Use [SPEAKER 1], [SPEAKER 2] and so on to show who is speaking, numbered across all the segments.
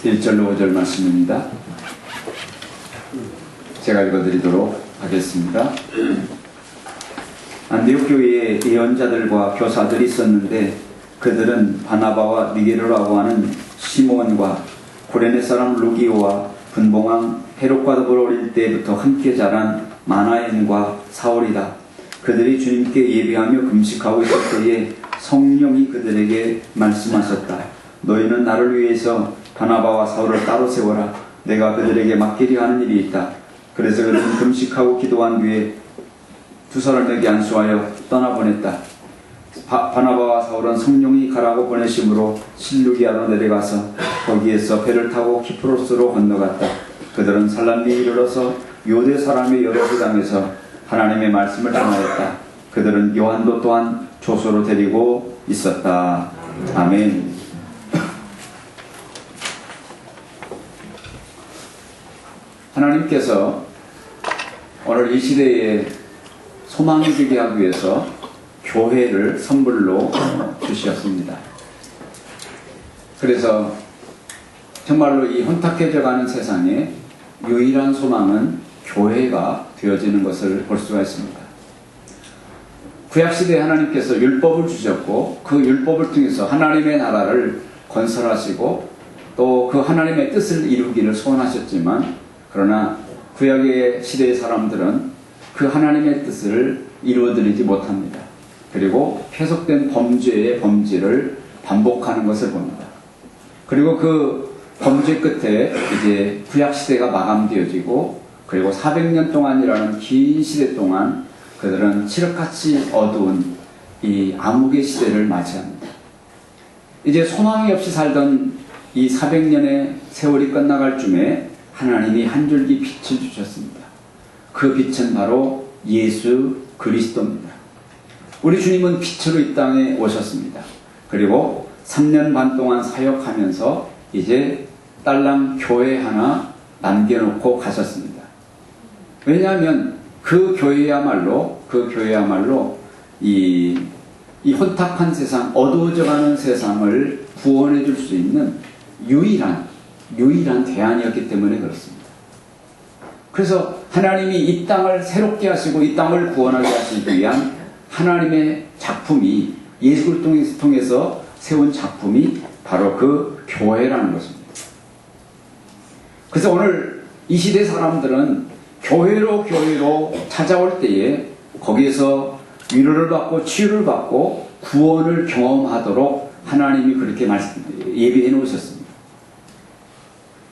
[SPEAKER 1] 1절로 5절 말씀입니다. 제가 읽어드리도록 하겠습니다. 안디옥 교회에 예언자들과 교사들이 있었는데 그들은 바나바와 니게르라고 하는 시몬과 구레네 사람 루기오와 분봉왕 헤롯과 더불어 어릴 때부터 함께 자란 마나엔과 사울이다. 그들이 주님께 예배하며 금식하고 있을 때에 성령이 그들에게 말씀하셨다. 너희는 나를 위해서 바나바와 사울을 따로 세워라. 내가 그들에게 맡기려 하는 일이 있다. 그래서 그들은 금식하고 기도한 뒤에 두 사람에게 안수하여 떠나보냈다. 바나바와 사울은 성령이 가라고 보내심으로 실루기아로 내려가서 거기에서 배를 타고 키프로스로 건너갔다. 그들은 살람비에 이르러서 요대 사람의 여러 부당에서 하나님의 말씀을 전하였다. 그들은 요한도 또한 조소로 데리고 있었다. 아멘. 하나님께서 오늘 이 시대에 소망이 되게 하기 위해서 교회를 선물로 주셨습니다. 그래서 정말로 이 혼탁해져가는 세상에 유일한 소망은 교회가 되어지는 것을 볼 수가 있습니다. 구약시대에 하나님께서 율법을 주셨고 그 율법을 통해서 하나님의 나라를 건설하시고 또 그 하나님의 뜻을 이루기를 소원하셨지만 그러나 구약의 시대의 사람들은 그 하나님의 뜻을 이루어드리지 못합니다. 그리고 계속된 범죄의 범죄를 반복하는 것을 봅니다. 그리고 그 범죄 끝에 이제 구약시대가 마감되어지고 그리고 400년 동안이라는 긴 시대 동안 그들은 칠흑같이 어두운 이 암흑의 시대를 맞이합니다. 이제 소망이 없이 살던 이 400년의 세월이 끝나갈 쯤에 하나님이 한 줄기 빛을 주셨습니다. 그 빛은 바로 예수 그리스도입니다. 우리 주님은 빛으로 이 땅에 오셨습니다. 그리고 3년 반 동안 사역하면서 이제 딸랑 교회 하나 남겨놓고 가셨습니다. 왜냐하면 그 교회야말로 이 혼탁한 세상, 어두워져가는 세상을 구원해 줄 수 있는 유일한 대안이었기 때문에 그렇습니다. 그래서 하나님이 이 땅을 새롭게 하시고 이 땅을 구원하게 하시기 위한 하나님의 작품이 예수를 통해서 세운 작품이 바로 그 교회라는 것입니다. 그래서 오늘 이 시대 사람들은 교회로 찾아올 때에 거기에서 위로를 받고 치유를 받고 구원을 경험하도록 하나님이 그렇게 예비해 놓으셨습니다.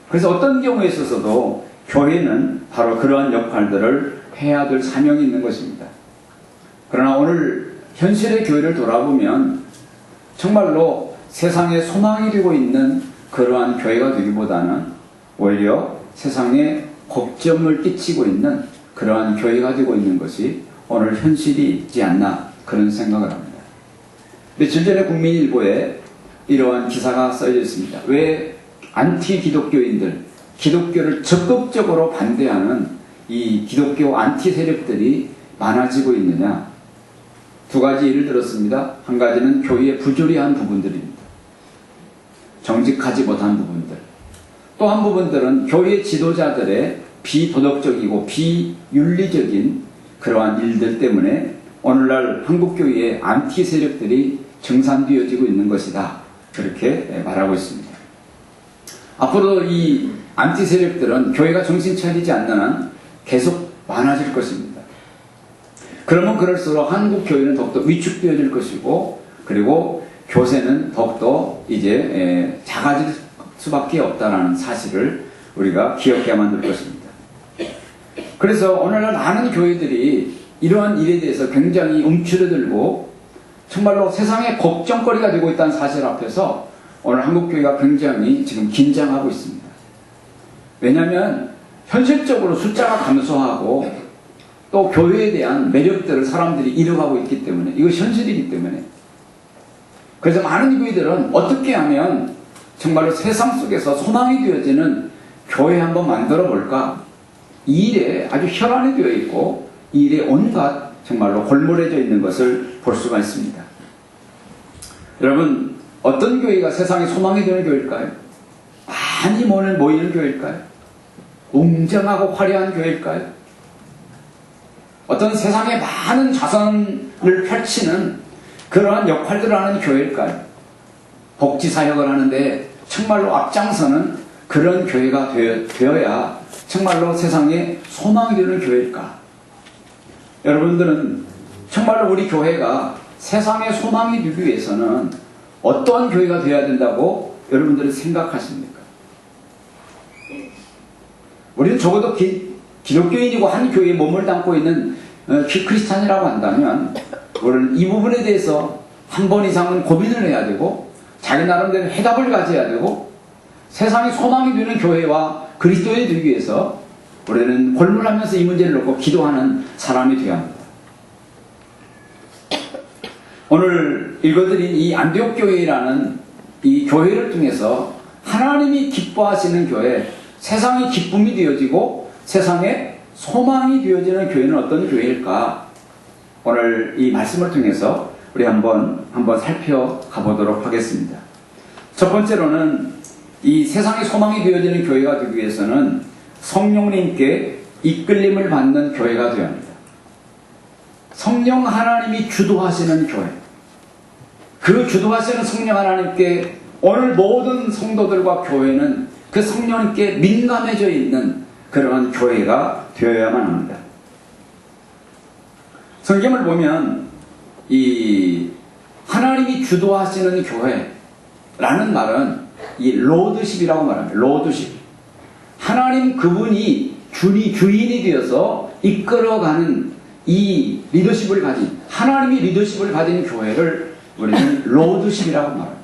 [SPEAKER 1] 그래서 어떤 경우에 있어서도 교회는 바로 그러한 역할들을 해야 될 사명이 있는 것입니다. 그러나 오늘 현실의 교회를 돌아보면 정말로 세상에 소망이 되고 있는 그러한 교회가 되기보다는 오히려 세상에 걱정을 끼치고 있는 그러한 교회가 되고 있는 것이 오늘 현실이 있지 않나 그런 생각을 합니다. 며칠 전에 국민일보에 이러한 기사가 써져 있습니다. 왜 안티 기독교인들, 기독교를 적극적으로 반대하는 이 기독교 안티 세력들이 많아지고 있느냐? 두 가지 예를 들었습니다. 한 가지는 교회의 부조리한 부분들입니다. 정직하지 못한 부분들. 또 한 부분들은 교회 지도자들의 비도덕적이고 비윤리적인 그러한 일들 때문에 오늘날 한국교회의 안티 세력들이 정산되어지고 있는 것이다. 그렇게 말하고 있습니다. 앞으로 이 안티 세력들은 교회가 정신 차리지 않는 한 계속 많아질 것입니다. 그러면 그럴수록 한국 교회는 더욱더 위축되어질 것이고 그리고 교세는 더욱더 이제 작아질 수밖에 없다는 사실을 우리가 기억해야만 될 것입니다. 그래서 오늘날 많은 교회들이 이러한 일에 대해서 굉장히 움츠러들고 정말로 세상의 걱정거리가 되고 있다는 사실 앞에서 오늘 한국교회가 굉장히 지금 긴장하고 있습니다. 왜냐하면 현실적으로 숫자가 감소하고 또 교회에 대한 매력들을 사람들이 잃어가고 있기 때문에 이것이 현실이기 때문에 그래서 많은 교회들은 어떻게 하면 정말로 세상 속에서 소망이 되어지는 교회 한번 만들어 볼까 이 일에 아주 혈안이 되어 있고 이 일에 온갖 정말로 골몰해져 있는 것을 볼 수가 있습니다. 여러분 어떤 교회가 세상에 소망이 되는 교회일까요? 많이 모이는 교회일까요? 웅장하고 화려한 교회일까요? 어떤 세상에 많은 자선을 펼치는 그러한 역할들을 하는 교회일까요? 복지사역을 하는데 정말로 앞장서는 그런 교회가 되어야 정말로 세상에 소망이 되는 교회일까? 여러분들은 정말로 우리 교회가 세상에 소망이 되기 위해서는 어떠한 교회가 되어야 된다고 여러분들은 생각하십니까? 우리는 적어도 기독교인이고 한 교회에 몸을 담고 있는 크리스찬이라고 한다면 우리는 이 부분에 대해서 한 번 이상은 고민을 해야 되고 자기 나름대로 해답을 가져야 되고 세상에 소망이 되는 교회와 그리스도인이 되기 위해서 우리는 골몰하면서 이 문제를 놓고 기도하는 사람이 되어야 합니다. 오늘 읽어드린 이 안디옥 교회라는 이 교회를 통해서 하나님이 기뻐하시는 교회, 세상이 기쁨이 되어지고 세상에 소망이 되어지는 교회는 어떤 교회일까? 오늘 이 말씀을 통해서 우리 한번 살펴가 보도록 하겠습니다. 첫 번째로는 이 세상에 소망이 되어지는 교회가 되기 위해서는 성령님께 이끌림을 받는 교회가 되어야 합니다. 성령 하나님이 주도하시는 교회, 그 주도하시는 성령 하나님께 오늘 모든 성도들과 교회는 그 성령님께 민감해져 있는 그러한 교회가 되어야만 합니다. 성경을 보면 이 하나님이 주도하시는 교회라는 말은 이 로드십이라고 말합니다. 로드십. 하나님 그분이 주인이 되어서 이끌어가는 이 리더십을 가진, 하나님이 리더십을 가진 교회를 우리는 로드십이라고 말합니다.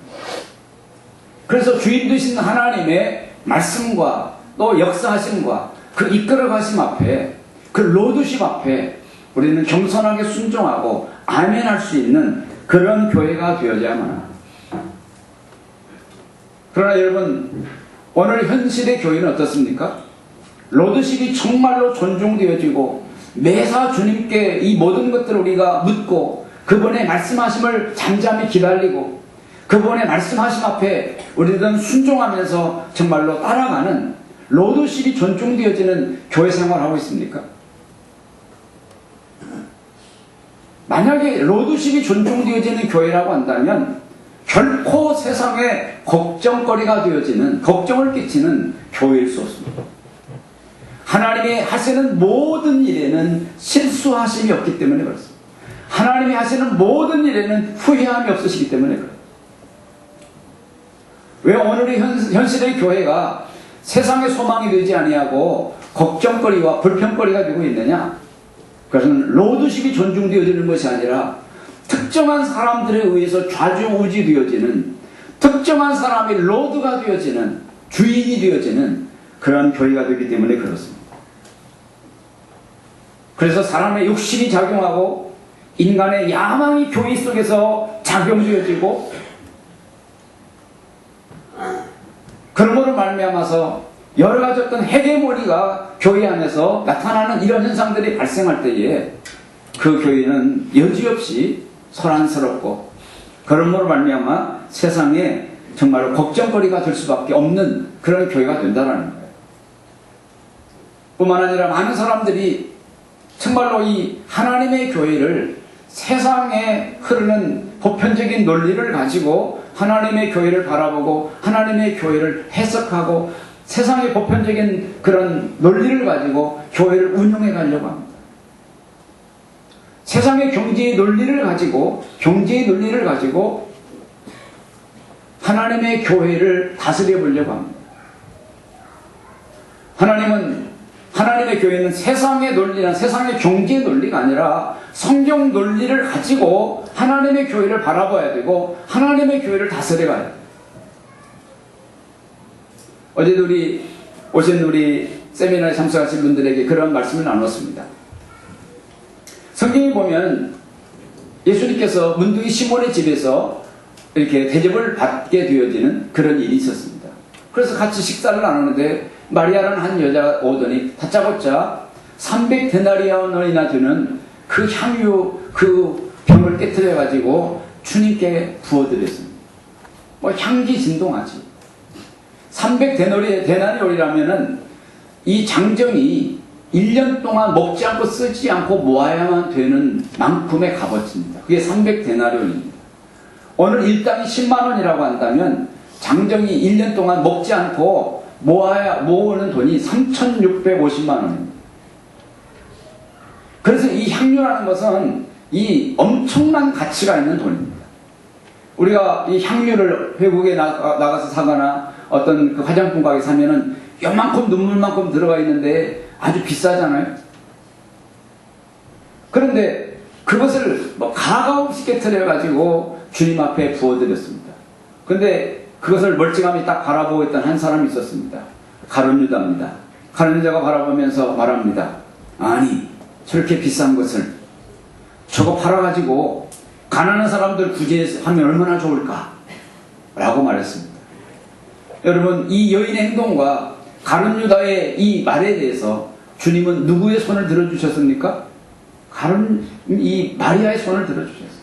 [SPEAKER 1] 그래서 주인 되신 하나님의 말씀과 또 역사하심과 그 이끌어가심 앞에, 그 로드십 앞에 우리는 겸손하게 순종하고 아멘할 수 있는 그런 교회가 되어야만 합니다. 그러나 여러분, 오늘 현실의 교회는 어떻습니까? 로드십이 정말로 존중되어지고 매사 주님께 이 모든 것들을 우리가 묻고 그분의 말씀하심을 잠잠히 기다리고 그분의 말씀하심 앞에 우리들은 순종하면서 정말로 따라가는 로드십이 존중되어지는 교회 생활을 하고 있습니까? 만약에 로드십이 존중되어지는 교회라고 한다면 결코 세상에 걱정거리가 되어지는, 걱정을 끼치는 교회일 수 없습니다. 하나님이 하시는 모든 일에는 실수하심이 없기 때문에 그렇습니다. 하나님이 하시는 모든 일에는 후회함이 없으시기 때문에 그렇습니다. 왜 오늘의 현실의 교회가 세상의 소망이 되지 아니하고 걱정거리와 불평거리가 되고 있느냐? 그것은 로드십이 존중되어지는 것이 아니라 특정한 사람들에 의해서 좌지우지되어지는, 특정한 사람이 로드가 되어지는, 주인이 되어지는 그런 교회가 되기 때문에 그렇습니다. 그래서 사람의 욕심이 작용하고 인간의 야망이 교회 속에서 작용되어지고 그런 것을 말미암아서 여러 가지 어떤 헤게모니가 교회 안에서 나타나는 이런 현상들이 발생할 때에 그 교회는 여지없이 소란스럽고 그런 것으로 말미암아 세상에 정말로 걱정거리가 될 수밖에 없는 그런 교회가 된다는 거예요. 뿐만 아니라 많은 사람들이 정말로 이 하나님의 교회를 세상에 흐르는 보편적인 논리를 가지고 하나님의 교회를 바라보고 하나님의 교회를 해석하고 세상의 보편적인 그런 논리를 가지고 교회를 운영해 가려고 합니다. 세상의 경제의 논리를 가지고 하나님의 교회를 다스려 보려고 합니다. 하나님의 교회는 세상의 논리나 세상의 경제의 논리가 아니라 성경 논리를 가지고 하나님의 교회를 바라봐야 되고 하나님의 교회를 다스려 가야 돼요. 어제도 오신 우리 세미나에 참석하신 분들에게 그런 말씀을 나눴습니다. 성경에 보면 예수님께서 문둥이 시몬의 집에서 이렇게 대접을 받게 되어지는 그런 일이 있었습니다. 그래서 같이 식사를 나누는데 마리아라는 한 여자가 오더니 다짜고짜 300데나리온이나 되는 그 향유 그 병을 깨트려 가지고 주님께 부어드렸습니다. 향기 진동하지. 300데나리온이라면은 이 장정이 1년 동안 먹지 않고 쓰지 않고 모아야만 되는 만큼의 값어치입니다. 그게 300데나리온입니다. 오늘 일당이 10만 원이라고 한다면 장정이 1년 동안 먹지 않고 모으는 돈이 3,650만 원입니다. 그래서 이 향유라는 것은 이 엄청난 가치가 있는 돈입니다. 우리가 이 향유를 외국에 나가서 사거나 어떤 그 화장품 가게 사면은 요만큼 눈물만큼 들어가 있는데 아주 비싸잖아요. 그런데 그것을 뭐 가가없이 깨트려가지고 주님 앞에 부어드렸습니다. 근데 그것을 멀찌감히 딱 바라보고 있던 한 사람이 있었습니다. 가룟 유다입니다. 가룟 유다가 바라보면서 말합니다. 아니, 저렇게 비싼 것을 저거 팔아가지고 가난한 사람들 구제하면 얼마나 좋을까? 라고 말했습니다. 여러분, 이 여인의 행동과 가룟 유다의 이 말에 대해서 주님은 누구의 손을 들어주셨습니까? 이 마리아의 손을 들어주셨어요.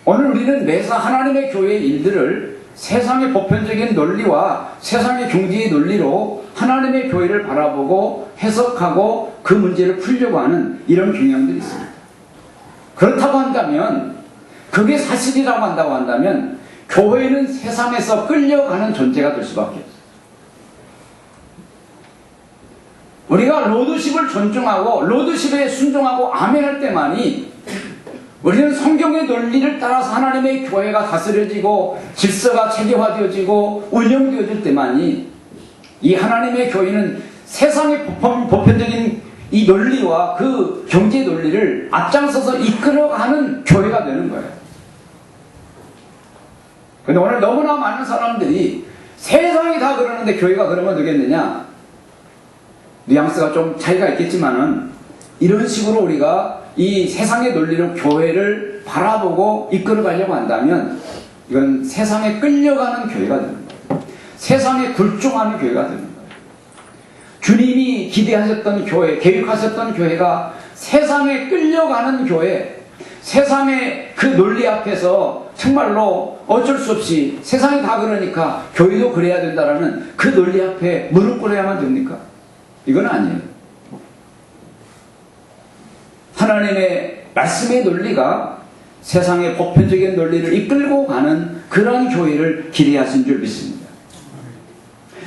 [SPEAKER 1] 오늘 우리는 매사 하나님의 교회의 일들을 세상의 보편적인 논리와 세상의 경제의 논리로 하나님의 교회를 바라보고 해석하고 그 문제를 풀려고 하는 이런 경향들이 있습니다. 그렇다고 한다면, 그게 사실이라고 한다고 한다면 교회는 세상에서 끌려가는 존재가 될 수밖에 없어요. 우리가 로드십을 존중하고 로드십에 순종하고 아멘할 때만이 우리는 성경의 논리를 따라서 하나님의 교회가 다스려지고 질서가 체계화되어지고 운영되어질 때만이 이 하나님의 교회는 세상의 보편적인 이 논리와 그 경제 논리를 앞장서서 이끌어가는 교회가 되는 거예요. 근데 오늘 너무나 많은 사람들이 세상이 다 그러는데 교회가 그러면 되겠느냐? 뉘앙스가 좀 차이가 있겠지만은 이런 식으로 우리가 이 세상의 논리로 교회를 바라보고 이끌어가려고 한다면 이건 세상에 끌려가는 교회가 되는 거예요. 세상에 굴종하는 교회가 되는 거예요. 주님이 기대하셨던 교회, 계획하셨던 교회가 세상에 끌려가는 교회, 세상의 그 논리 앞에서 정말로 어쩔 수 없이 세상이 다 그러니까 교회도 그래야 된다라는 그 논리 앞에 무릎 꿇어야만 됩니까? 이건 아니에요. 하나님의 말씀의 논리가 세상의 보편적인 논리를 이끌고 가는 그런 교회를 기대하신 줄 믿습니다.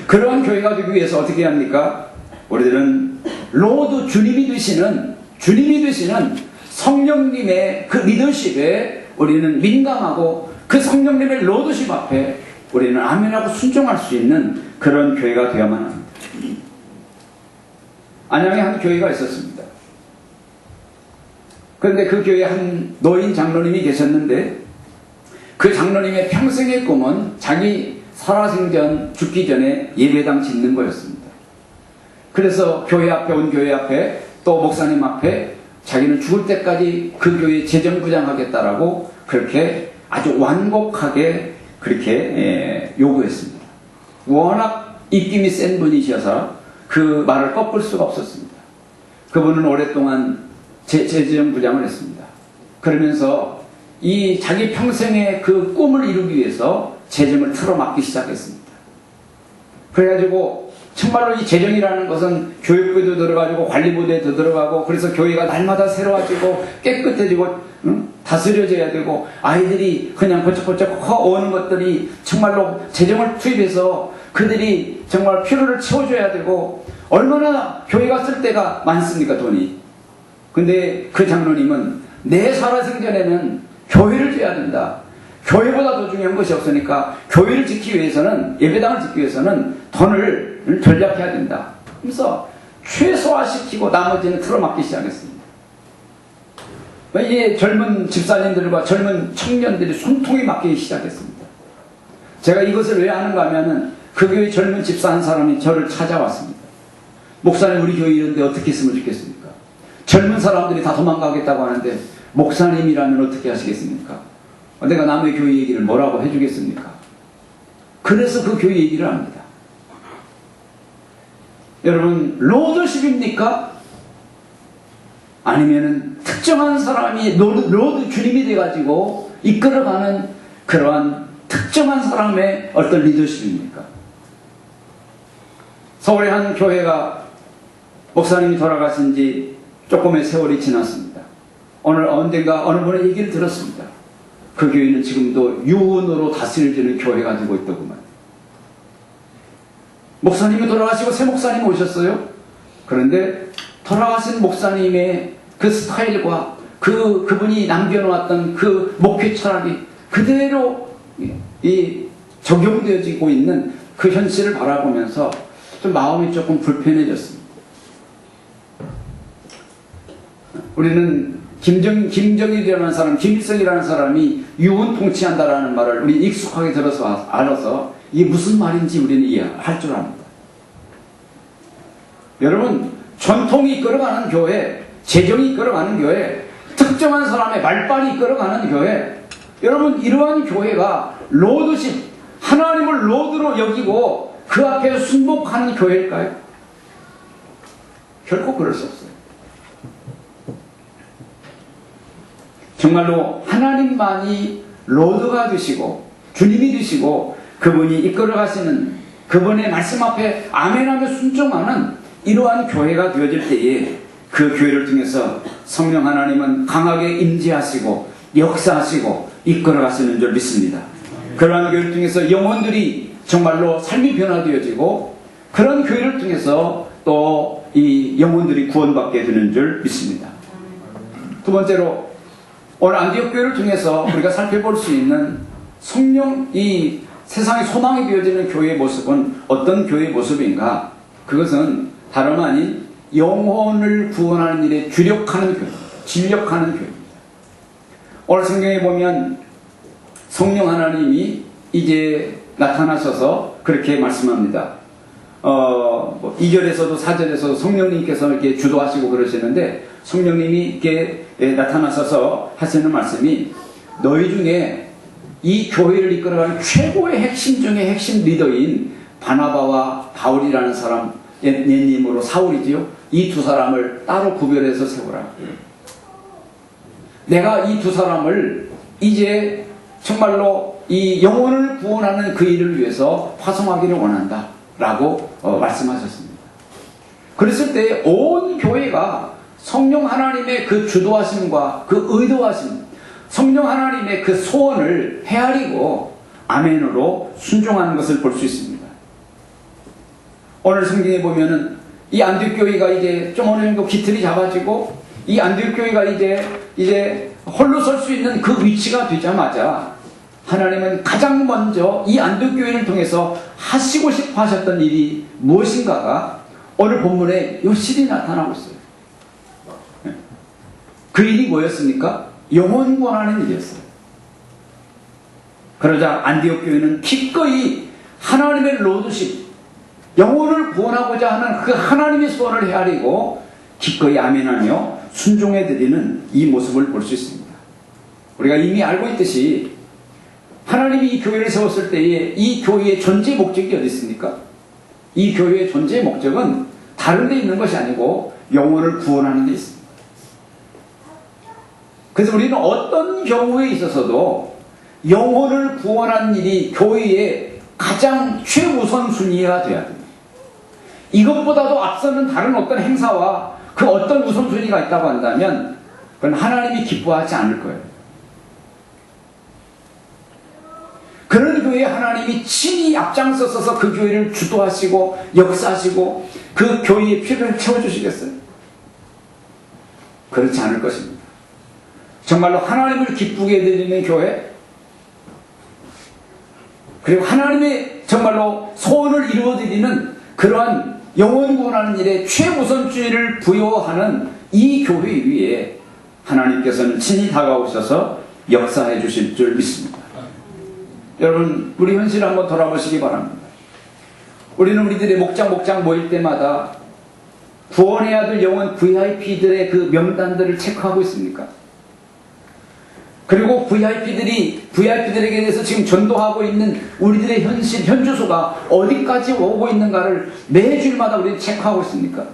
[SPEAKER 1] 그런 교회가 되기 위해서 어떻게 합니까? 우리들은 로드 주님이 되시는 성령님의 그 리더십에 우리는 민감하고 그 성령님의 로드십 앞에 우리는 아멘하고 순종할 수 있는 그런 교회가 되어야만 합니다. 안양에 한 교회가 있었습니다. 그런데 그 교회에 한 노인 장로님이 계셨는데 그 장로님의 평생의 꿈은 자기 살아생전 죽기 전에 예배당 짓는 거였습니다. 그래서 교회 앞에 온 교회 앞에 또 목사님 앞에 자기는 죽을 때까지 그 교회 재정부장하겠다라고 그렇게 아주 완곡하게 그렇게 요구했습니다. 워낙 입김이 센 분이셔서 그 말을 꺾을 수가 없었습니다. 그분은 오랫동안 재정부장을 했습니다. 그러면서 이 자기 평생의 그 꿈을 이루기 위해서 재정을 틀어막기 시작했습니다. 그래가지고 정말로 이 재정이라는 것은 교육부에도 들어가지고 관리부에도 들어가고 그래서 교회가 날마다 새로워지고 깨끗해지고 다스려져야 되고 아이들이 그냥 번쩍번쩍 커오는 것들이 정말로 재정을 투입해서 그들이 정말 필요를 채워줘야 되고 얼마나 교회가 쓸 때가 많습니까, 돈이. 근데 그 장로님은 내 살아생전에는 교회를 줘야 된다. 교회보다 더 중요한 것이 없으니까 교회를 짓기 위해서는, 예배당을 짓기 위해서는 돈을 절약해야 된다. 그래서 최소화시키고 나머지는 틀어막기 시작했습니다. 이제 젊은 집사님들과 젊은 청년들이 손통이 막히기 시작했습니다. 제가 이것을 왜 하는가 하면은 그 교회 젊은 집사 한 사람이 저를 찾아왔습니다. 목사님, 우리 교회 이런데 어떻게 했으면 좋겠습니까? 젊은 사람들이 다 도망가겠다고 하는데 목사님이라면 어떻게 하시겠습니까? 내가 남의 교회 얘기를 뭐라고 해주겠습니까? 그래서 그 교회 얘기를 합니다. 여러분, 로드십입니까? 아니면은 특정한 사람이 로드 주님이 돼가지고 이끌어가는 그러한 특정한 사람의 어떤 리더십입니까? 서울의 한 교회가 목사님이 돌아가신 지 조금의 세월이 지났습니다. 오늘 언젠가 어느 분의 얘기를 들었습니다. 그 교회는 지금도 유언으로 다스려지는 교회가 되고 있더구만. 목사님이 돌아가시고 새 목사님이 오셨어요. 그런데 돌아가신 목사님의 그 스타일과 그분이 남겨놓았던 그 목회 철학이 그대로 적용되어지고 있는 그 현실을 바라보면서 좀 마음이 조금 불편해졌습니다. 우리는 김정일이라는 사람, 김일성이라는 사람이 유언 통치한다라는 말을 우리 익숙하게 들어서 알아서 이게 무슨 말인지 우리는 이해할 줄 압니다. 여러분, 전통이 이끌어가는 교회, 재정이 이끌어가는 교회, 특정한 사람의 말빨이 이끌어가는 교회, 여러분 이러한 교회가 로드십, 하나님을 로드로 여기고 그 앞에 순복하는 교회일까요? 결코 그럴 수 없어요. 정말로 하나님만이 로드가 되시고 주님이 되시고 그분이 이끌어 가시는 그분의 말씀 앞에 아멘하며 순종하는 이러한 교회가 되어질 때에 그 교회를 통해서 성령 하나님은 강하게 임재하시고 역사하시고 이끌어 가시는 줄 믿습니다. 그러한 교회를 통해서 영혼들이 정말로 삶이 변화되어지고 그런 교회를 통해서 또 이 영혼들이 구원받게 되는 줄 믿습니다. 두 번째로 오늘 안디옥 교회를 통해서 우리가 살펴볼 수 있는 성령, 이 세상의 소망이 되어지는 교회의 모습은 어떤 교회의 모습인가? 그것은 다름 아닌 영혼을 구원하는 일에 주력하는 교회입니다. 진력하는 교회입니다. 오늘 성경에 보면 성령 하나님이 이제 나타나셔서 그렇게 말씀합니다. 2절에서도 4절에서도 성령님께서 이렇게 주도하시고 그러시는데 성령님이 이렇게 나타나셔서 하시는 말씀이 너희 중에 이 교회를 이끌어가는 최고의 핵심 중에 핵심 리더인 바나바와 바울이라는 사람, 옛님으로 사울이지요. 이 두 사람을 따로 구별해서 세우라. 내가 이 두 사람을 이제 정말로 이 영혼을 구원하는 그 일을 위해서 파송하기를 원한다 라고 말씀하셨습니다. 그랬을 때 온 교회가 성령 하나님의 그 주도하심과 그 의도하심, 성령 하나님의 그 소원을 헤아리고 아멘으로 순종하는 것을 볼 수 있습니다. 오늘 성경에 보면은 이 안디옥 교회가 이제 좀 어느 정도 기틀이 잡아지고 이 안디옥 교회가 이제 홀로 설 수 있는 그 위치가 되자마자 하나님은 가장 먼저 이 안디옥 교회를 통해서 하시고 싶어 하셨던 일이 무엇인가가 오늘 본문에 요실히 나타나고 있어요. 그 일이 뭐였습니까? 영혼 구원하는 일이었어요. 그러자 안디옥 교회는 기꺼이 하나님의 로드십, 영혼을 구원하고자 하는 그 하나님의 소원을 헤아리고 기꺼이 아멘하며 순종해드리는 이 모습을 볼 수 있습니다. 우리가 이미 알고 있듯이 하나님이 이 교회를 세웠을 때에 이 교회의 존재 목적이 어디 있습니까? 이 교회의 존재 목적은 다른 데 있는 것이 아니고 영혼을 구원하는 데 있습니다. 그래서 우리는 어떤 경우에 있어서도 영혼을 구원하는 일이 교회의 가장 최우선 순위가 되어야 됩니다. 이것보다도 앞서는 다른 어떤 행사와 그 어떤 우선순위가 있다고 한다면 그건 하나님이 기뻐하지 않을 거예요. 그런 교회에 하나님이 친히 앞장서서 그 교회를 주도하시고 역사하시고 그 교회의 필요를 채워주시겠어요? 그렇지 않을 것입니다. 정말로 하나님을 기쁘게 해드리는 교회, 그리고 하나님의 정말로 소원을 이루어드리는 그러한 영혼 구원하는 일에 최우선주의를 부여하는 이 교회 위에 하나님께서는 친히 다가오셔서 역사해 주실 줄 믿습니다. 여러분, 우리 현실을 한번 돌아보시기 바랍니다. 우리는 우리들의 목장 모일 때마다 구원해야 될 영혼 VIP들의 그 명단들을 체크하고 있습니까? 그리고 VIP들에게 대해서 지금 전도하고 있는 우리들의 현주소가 어디까지 오고 있는가를 매주일마다 우리는 체크하고 있습니까?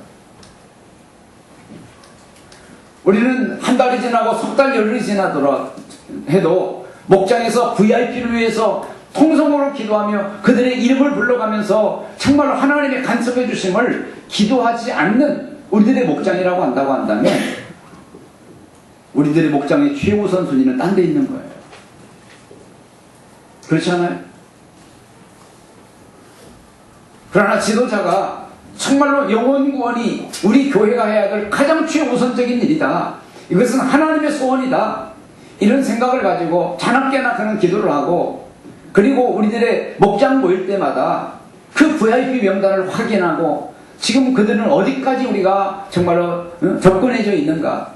[SPEAKER 1] 우리는 한 달이 지나고 석 달, 열흘이 지나더라 해도 목장에서 VIP를 위해서 통성으로 기도하며 그들의 이름을 불러가면서 정말로 하나님의 간섭해 주심을 기도하지 않는 우리들의 목장이라고 한다고 한다면 우리들의 목장의 최우선 순위는 딴 데 있는 거예요. 그렇지 않아요? 그러나 지도자가 정말로 영혼 구원이 우리 교회가 해야 될 가장 최우선적인 일이다. 이것은 하나님의 소원이다. 이런 생각을 가지고 자나깨나 그런 기도를 하고 그리고 우리들의 목장 모일 때마다 그 VIP 명단을 확인하고 지금 그들은 어디까지 우리가 정말로 접근해져 있는가,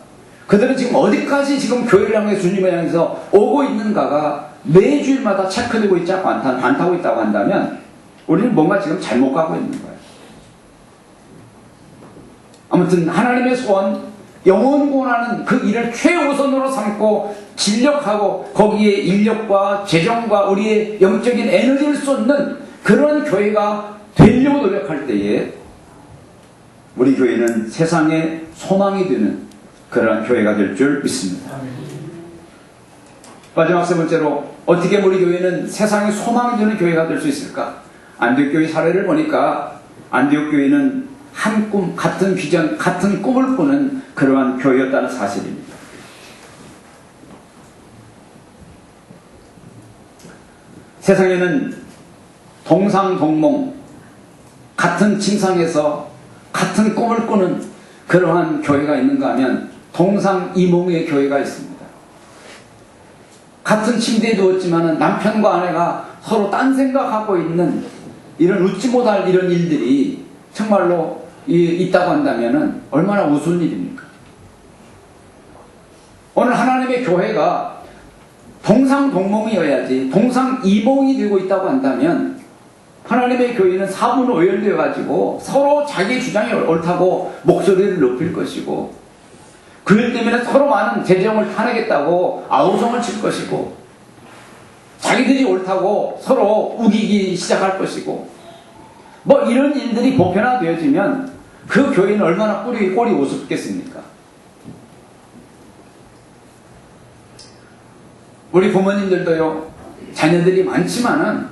[SPEAKER 1] 그들은 지금 어디까지 지금 교회를 향해 주님을 향해서 오고 있는가가 매주일마다 체크되고 있지 않다고 있다고 한다면 우리는 뭔가 지금 잘못 가고 있는 거예요. 아무튼 하나님의 소원, 영혼 구원하는 그 일을 최우선으로 삼고 진력하고 거기에 인력과 재정과 우리의 영적인 에너지를 쏟는 그런 교회가 되려고 노력할 때에 우리 교회는 세상의 소망이 되는 그런 교회가 될 줄 믿습니다. 마지막 세 번째로 어떻게 우리 교회는 세상의 소망이 되는 교회가 될 수 있을까? 안디옥 교회 사례를 보니까 안디옥 교회는 한 꿈, 같은 비전, 같은 꿈을 꾸는 그러한 교회였다는 사실입니다. 세상에는 동상동몽, 같은 침상에서 같은 꿈을 꾸는 그러한 교회가 있는가 하면 동상이몽의 교회가 있습니다. 같은 침대에 누웠지만 남편과 아내가 서로 딴 생각하고 있는 이런 웃지 못할 이런 일들이 정말로 있다고 한다면 얼마나 우스운 일입니까? 오늘 하나님의 교회가 동상동몽이어야지 동상이몽이 되고 있다고 한다면 하나님의 교회는 사분 오열되어 가지고 서로 자기 주장이 옳다고 목소리를 높일 것이고 그일 때문에 서로 많은 재정을 타내겠다고 아우성을 칠 것이고 자기들이 옳다고 서로 우기기 시작할 것이고 뭐 이런 일들이 보편화되어지면 그 교회는 얼마나 꼴이 우습겠습니까? 우리 부모님들도요, 자녀들이 많지만은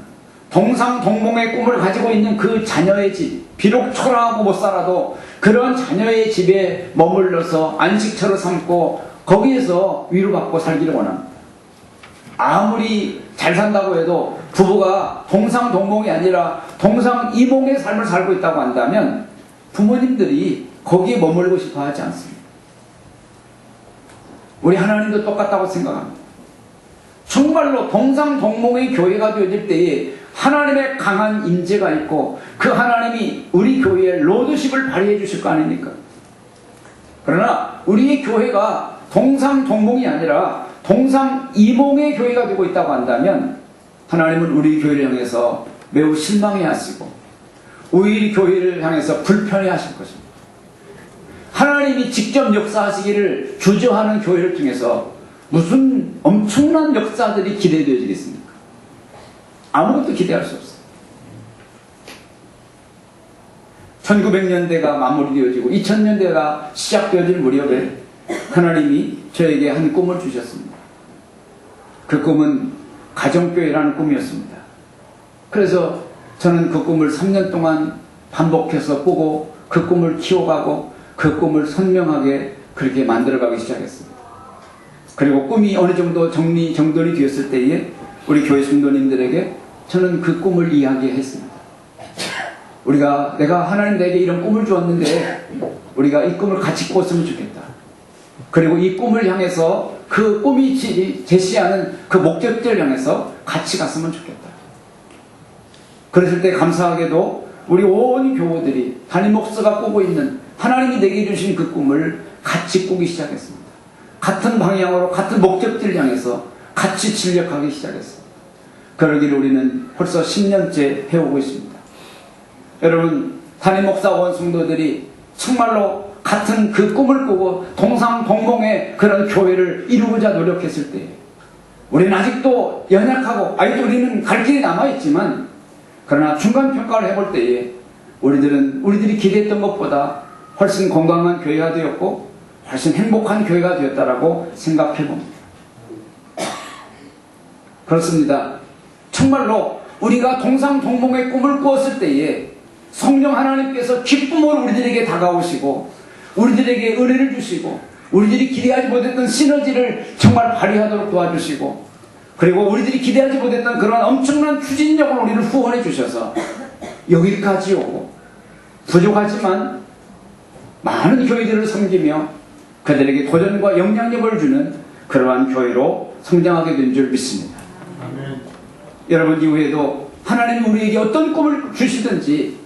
[SPEAKER 1] 동상동몽의 꿈을 가지고 있는 그 자녀의 집, 비록 초라하고 못 살아도 그런 자녀의 집에 머물러서 안식처를 삼고 거기에서 위로받고 살기를 원합니다. 아무리 잘 산다고 해도 부부가 동상동몽이 아니라 동상이몽의 삶을 살고 있다고 한다면 부모님들이 거기에 머물고 싶어 하지 않습니다. 우리 하나님도 똑같다고 생각합니다. 정말로 동상동몽의 교회가 되어질 때에 하나님의 강한 임재가 있고 그 하나님이 우리 교회에 로드십을 발휘해 주실 거 아닙니까? 그러나 우리의 교회가 동상동몽이 아니라 동상이몽의 교회가 되고 있다고 한다면 하나님은 우리 교회를 향해서 매우 실망해 하시고 우리 교회를 향해서 불편해 하실 것입니다. 하나님이 직접 역사하시기를 주저하는 교회를 통해서 무슨 엄청난 역사들이 기대되어지겠습니까? 아무것도 기대할 수 없어요. 1900년대가 마무리되어지고 2000년대가 시작되어질 무렵에 하나님이 저에게 한 꿈을 주셨습니다. 그 꿈은 가정교회라는 꿈이었습니다. 그래서 저는 그 꿈을 3년 동안 반복해서 꾸고 그 꿈을 키워가고 그 꿈을 선명하게 그렇게 만들어가기 시작했습니다. 그리고 꿈이 어느 정도 정돈이 되었을 때에 우리 교회 성도님들에게 저는 그 꿈을 이야기했습니다. 내가 하나님 내게 이런 꿈을 주었는데 우리가 이 꿈을 같이 꿨으면 좋겠다. 그리고 이 꿈을 향해서 그 꿈이 제시하는 그 목적지를 향해서 같이 갔으면 좋겠다. 그랬을 때 감사하게도 우리 온 교우들이 담임 목사가 꾸고 있는 하나님이 내게 주신 그 꿈을 같이 꾸기 시작했습니다. 같은 방향으로 같은 목적지를 향해서 같이 진력하기 시작했습니다. 그러기를 우리는 벌써 10년째 해오고 있습니다. 여러분, 담임 목사원 성도들이 정말로 같은 그 꿈을 꾸고 동상동몽의 그런 교회를 이루고자 노력했을 때 우리는 아직도 연약하고 아직도 우리는 갈 길이 남아있지만 그러나 중간평가를 해볼 때에 우리들이 기대했던 것보다 훨씬 건강한 교회가 되었고 훨씬 행복한 교회가 되었다라고 생각해 봅니다. 그렇습니다. 정말로 우리가 동상동몽의 꿈을 꾸었을 때에 성령 하나님께서 기쁨으로 우리들에게 다가오시고 우리들에게 은혜를 주시고 우리들이 기대하지 못했던 시너지를 정말 발휘하도록 도와주시고 그리고 우리들이 기대하지 못했던 그런 엄청난 추진력을 우리를 후원해 주셔서 여기까지 오고 부족하지만 많은 교회들을 섬기며 그들에게 도전과 영향력을 주는 그러한 교회로 성장하게 된 줄 믿습니다. 아멘. 여러분 이후에도 하나님이 우리에게 어떤 꿈을 주시든지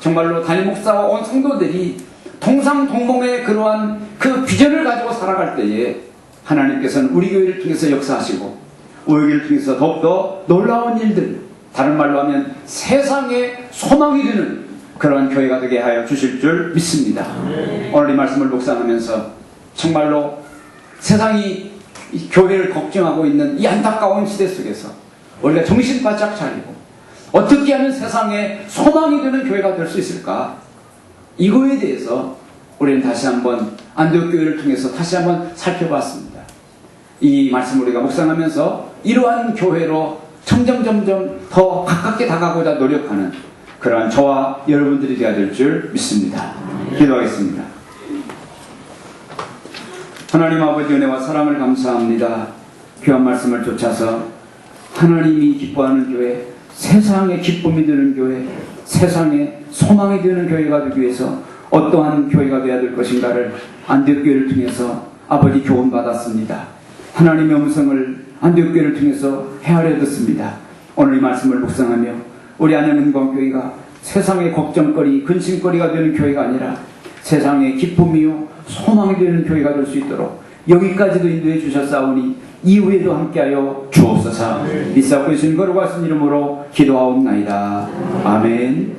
[SPEAKER 1] 정말로 담임 목사와 온 성도들이 동상동몽의 그러한 그 비전을 가지고 살아갈 때에 하나님께서는 우리 교회를 통해서 역사하시고 우리 교회를 통해서 더욱더 놀라운 일들, 다른 말로 하면 세상에 소망이 되는 그러한 교회가 되게 하여 주실 줄 믿습니다. 오늘 이 말씀을 묵상하면서 정말로 세상이 이 교회를 걱정하고 있는 이 안타까운 시대 속에서 우리가 정신 바짝 차리고 어떻게 하면 세상에 소망이 되는 교회가 될 수 있을까? 이거에 대해서 우리는 다시 한번 안디옥 교회를 통해서 다시 한번 살펴봤습니다. 이 말씀을 우리가 묵상하면서 이러한 교회로 점점 더 가깝게 다가가고자 노력하는 그러한 저와 여러분들이 되어야 될 줄 믿습니다. 기도하겠습니다. 하나님 아버지 은혜와 사랑을 감사합니다. 귀한 말씀을 쫓아서 하나님이 기뻐하는 교회, 세상에 기쁨이 되는 교회, 세상에 소망이 되는 교회가 되기 위해서 어떠한 교회가 되어야 될 것인가를 안디옥 교회를 통해서 아버지 교훈 받았습니다. 하나님의 음성을 안디옥 교회를 통해서 헤아려 듣습니다. 오늘 이 말씀을 묵상하며 우리 안양은광교회가 세상의 걱정거리, 근심거리가 되는 교회가 아니라 세상의 기쁨이요 소망이 되는 교회가 될 수 있도록 여기까지도 인도해 주셨사오니 이후에도 함께하여 주옵소서. 믿사옵고 예수님 거룩하신 이름으로 기도하옵나이다. 아멘.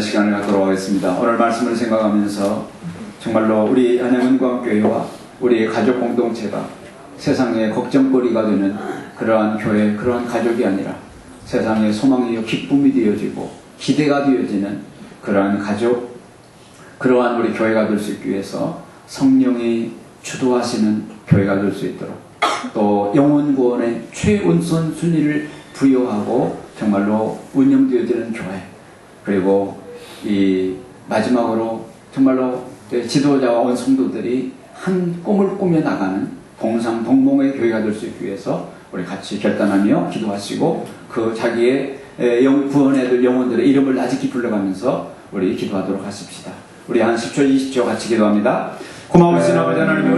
[SPEAKER 1] 시간을 갖도록 하겠습니다. 오늘 말씀을 생각하면서 정말로 우리 안양은광교회와 우리의 가족 공동체가 세상의 걱정거리가 되는 그러한 교회, 그러한 가족이 아니라 세상의 소망이요 기쁨이 되어지고 기대가 되어지는 그러한 가족, 그러한 우리 교회가 될 수 있기 위해서 성령이 주도하시는 교회가 될 수 있도록 또 영혼 구원의 최우선 순위를 부여하고 정말로 운영되어지는 교회, 그리고 이 마지막으로 정말로 지도자와 온 성도들이 한 꿈을 꾸며 나가는 동상동몽의 교회가 될 수 있기 위해서 우리 같이 결단하며 기도하시고 그 자기의 구원해야 될 영혼들의 이름을 나직히 불러가면서 우리 기도하도록 하십시다. 우리 한 10초 20초 같이 기도합니다. 고마우신 아버지 하나님,